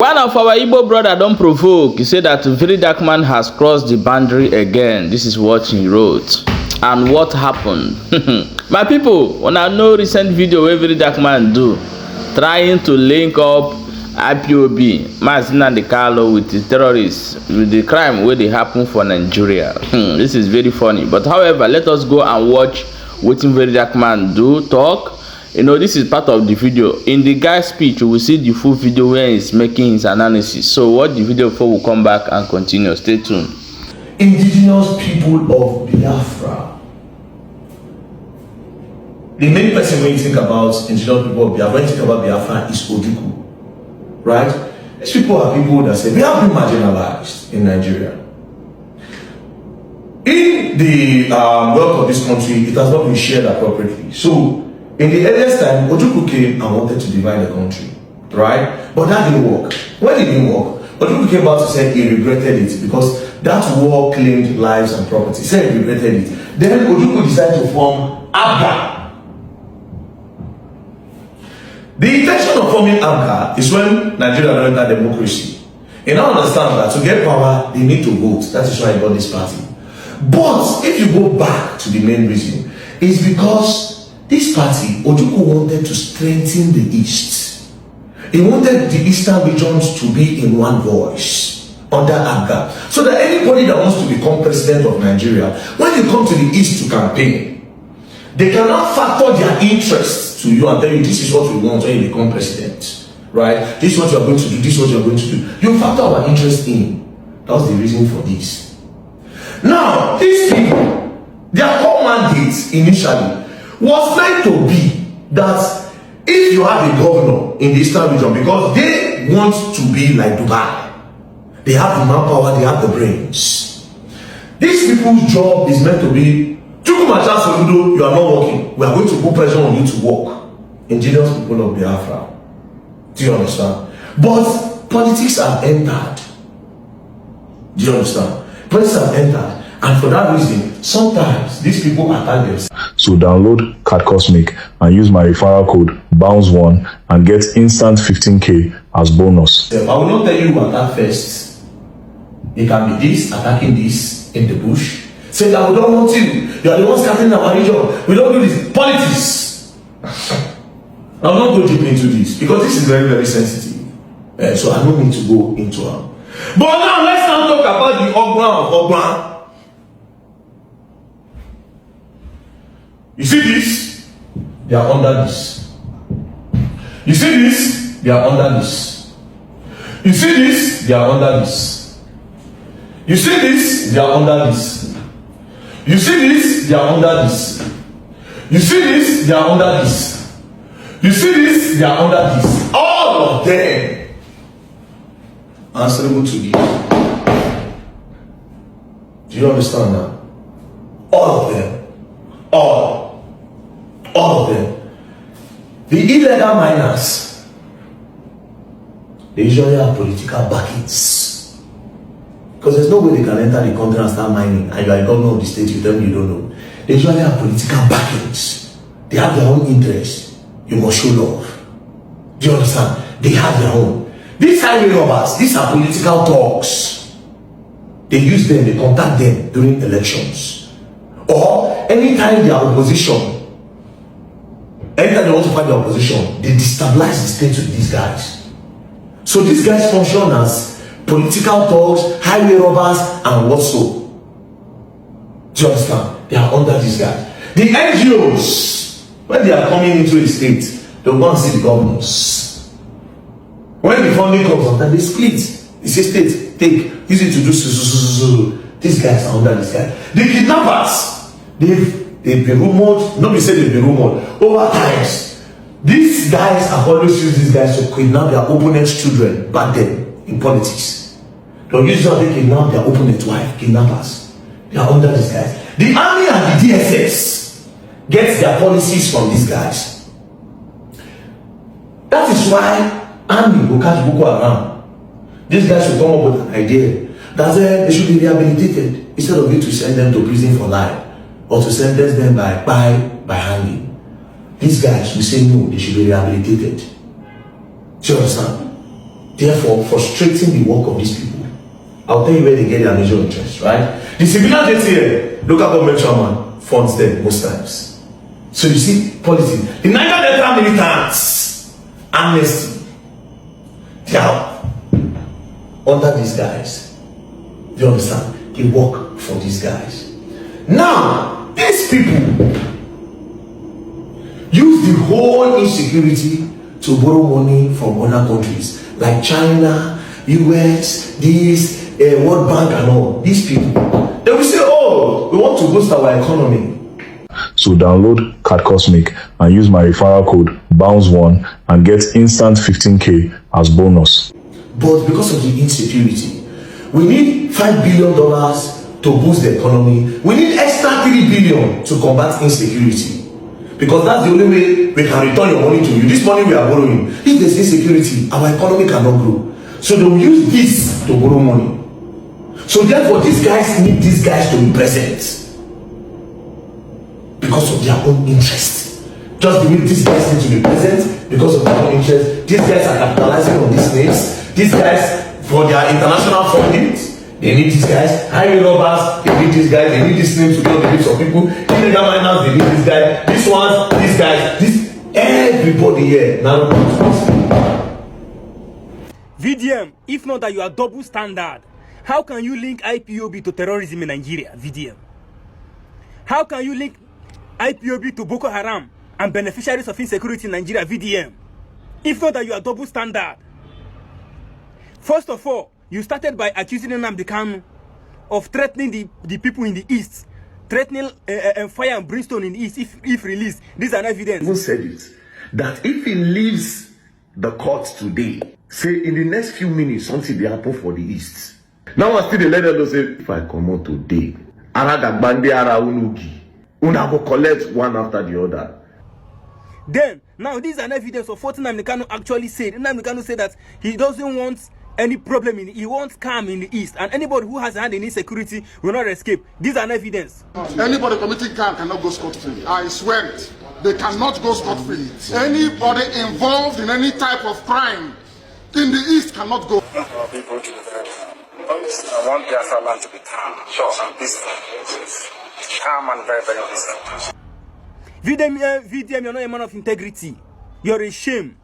One of our Igbo brother don't provoke. He said that Verydarkman has crossed the boundary again. This is what he wrote. And what happened? My people, when I know recent video where Verydarkman do, trying to link up IPOB, Mazina de Carlo with the terrorists, with the crime where they happen for Nigeria. This is very funny. But however, let us go and watch what Verydarkman do talk. You know, this is part of the video. In the guy's speech, we will see the full video where he's making his analysis. So watch the video before we come back and continue. Stay tuned. Indigenous people of Biafra. The main person when you think about indigenous people of Biafra, when you think about Biafra, is Ojukwu. Right? These people are people that say, we have been marginalized in Nigeria. In the wealth of this country, it has not been shared appropriately. So, in the earliest time, Ojukwu came and wanted to divide the country, right? But that didn't work. When it didn't work, Ojukwu came back to say he regretted it because that war claimed lives and property. He said he regretted it. Then Ojukwu decided to form ABGA. The intention of forming ABGA is when Nigeria learned that democracy. And now understand that to get power, they need to vote. That is why I got this party. But if you go back to the main reason, it's because this party, Ojukwu wanted to strengthen the East. He wanted the Eastern regions to be in one voice under ABGA. So that anybody that wants to become president of Nigeria, when you come to the East to campaign, they cannot factor their interests to you and tell you, this is what we want when you become president. Right? This is what you are going to do, this is what you are going to do. You factor our interest in. That's the reason for this. Now, these people, their core mandate initially was meant to be that if you have a governor in the Eastern region, because they want to be like Dubai, they have the manpower, they have the brains. These people's job is meant to be, you are not working, we are going to put pressure on you to work. Indigenous people of Biafra. Do you understand? But politics have entered. Do you understand? Politics have entered. And for that reason, sometimes these people attack themselves. So download Cat Cosmic and use my referral code BOUNCE1 and get instant 15k as bonus. I will not tell you who attack first. It can be this, attacking this in the bush. Say that we don't want you. You are the ones scattering our region. We don't do this. Politics. I will not go deep into this because this is very, very sensitive. So I don't need to go into it. But now let's now talk about the Ogban. You see this? They are under this. You see this? They are under this. You see this? They are under this. You see this? They are under this. You see this? They are under this. You see this? They are under this. You see this? They are under this. All of them answerable to you. Do you understand now? All of them. All of them. The illegal miners, they usually have political backings. Because there's no way they can enter the country and start mining and you are a governor of the state, you tell me you don't know. They usually have political backings. They have their own interests. You must show love. Do you understand? They have their own. These highway robbers, these are political talks. They use them, they contact them during elections. Or anytime they are opposition, anytime they want to fight the opposition, they destabilize the state with these guys. So these guys function as political talks, highway robbers, and what so. Do you understand? They are under these guys. The NGOs, when they are coming into a state, they will go and see the governors. When the funding comes, sometimes they split. They say, state, take, use it to do so. These guys are under this guy. The kidnappers, they've been rumored, nobody said they've been rumored, over times. These guys have always used these guys to kidnap their opponent's children back then in politics. They'll use how they kidnap their opponent's wife, kidnappers. They are under these guys. The army and the DSS get their policies from these guys. That is why army will catch Boko Haram. These guys will come up with an idea that they should be rehabilitated instead of you to send them to prison for life or to sentence them by hanging. These guys will say no, they should be rehabilitated. Do you understand? therefore frustrating the work of these people. I'll tell you where they get their major interest, right? The civilian JTN, local government chairman, funds them most times. So you see, politics. The Niger Delta militants, amnesty, they are under these guys. Do you understand? They work for these guys. Now, these people use the whole insecurity to borrow money from other countries like China, US, this, World Bank and all. These people, they will say, oh, we want to boost our economy. So download Cat Cosmic and use my referral code BOUNCE1 and get instant 15k as bonus. But because of the insecurity, we need $5 billion to boost the economy. We need extra 3 billion to combat insecurity. Because that's the only way we can return your money to you. This money we are borrowing, if there's insecurity, our economy cannot grow. So they will use this to borrow money. So therefore, these guys need these guys to be present because of their own interest. Just the way these guys need to be present because of their own interest. These guys are capitalizing on these names. These guys, for their international funding, they need these guys. Highway robbers, they need these guys. They need these names to be on the lips of people. Illegal miners, they need this guy. These ones, these guys, this everybody here. Now, VDM, if not that you are double standard, how can you link IPOB to terrorism in Nigeria? VDM. How can you link IPOB to Boko Haram and beneficiaries of insecurity in Nigeria? VDM. If not that you are double standard. First of all, you started by accusing Nnamdi Kanu of threatening the people in the east, threatening fire and brimstone in the east if released. These are evidence. Even said it, that if he leaves the court today, say in the next few minutes something will happen for the east. Now I still the letter to say, if I come out today, Aragagbande ara unugi, una go collect one after the other. Then now these are evidence of what Nnamdi Kanu actually said. Nnamdi Kanu said that he doesn't want any problem he wants calm in the east, and anybody who has a hand in insecurity will not escape. These are evidence. Anybody committing crime cannot go scot-free. I swear it. They cannot go scot-free. Anybody involved in any type of crime in the east cannot go. People to I want their land to be calm, and peaceful. Calm and very, very peaceful. VDM, you're not a man of integrity. You're a shame.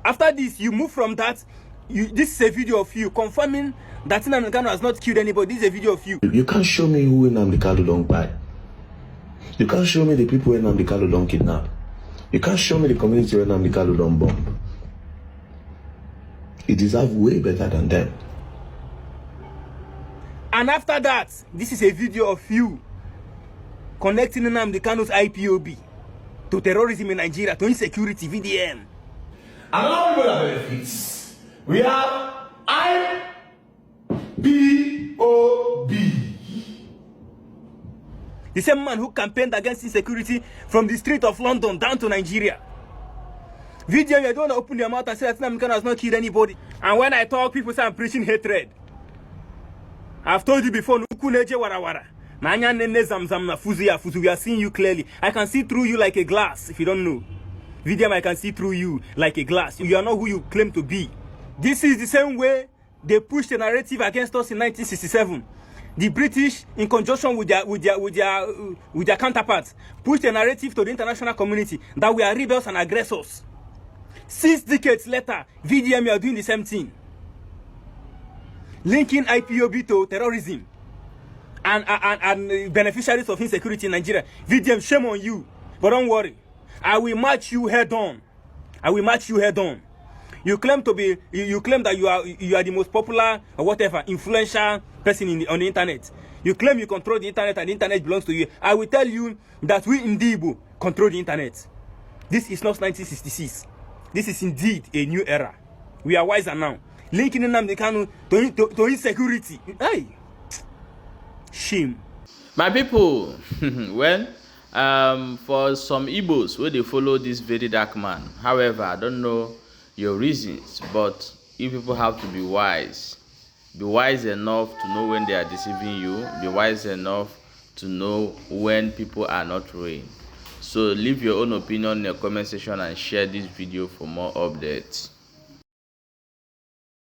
After this, you move from that. This is a video of you confirming that Nnamdi Kanu has not killed anybody. This is a video of you. You can't show me who Nnamdi Kanu don't buy. You can't show me the people Nnamdi Kanu don't kidnap. You can't show me the community Nnamdi Kanu don't bomb. He deserves way better than them. And after that, this is a video of you connecting Nnamdi Kanu's IPOB to terrorism in Nigeria, to insecurity, VDM. Another people that benefits. We have IPOB. The same man who campaigned against insecurity from the street of London down to Nigeria. VDM, you don't want to open your mouth and say that Nnamdi Kanu has not killed anybody. And when I talk, people say I'm preaching hatred. I've told you before, Nukuneje warawara. We are seeing you clearly. I can see through you like a glass, if you don't know. VDM, I can see through you like a glass. You are not who you claim to be. This is the same way they pushed the narrative against us in 1967. The British, in conjunction with their counterparts, pushed the narrative to the international community that we are rebels and aggressors. 6 decades later, VDM, you are doing the same thing. Linking IPOB to terrorism and beneficiaries of insecurity in Nigeria. VDM, shame on you. But don't worry. I will match you head on. I will match you head on. You claim to be, you claim that you are the most popular or whatever, influential person on the internet. You claim you control the internet and the internet belongs to you. I will tell you that we in Igbo control the internet. This is not 1966. This is indeed a new era. We are wiser now. Linking Nnamdi Kanu to insecurity. Hey, shame. My people, well, for some Igbos where they follow this Verydarkman. However, I don't know your reasons, but you people have to be wise. Be wise enough to know when they are deceiving you. Be wise enough to know when people are not real. So leave your own opinion in the comment section and share this video for more updates.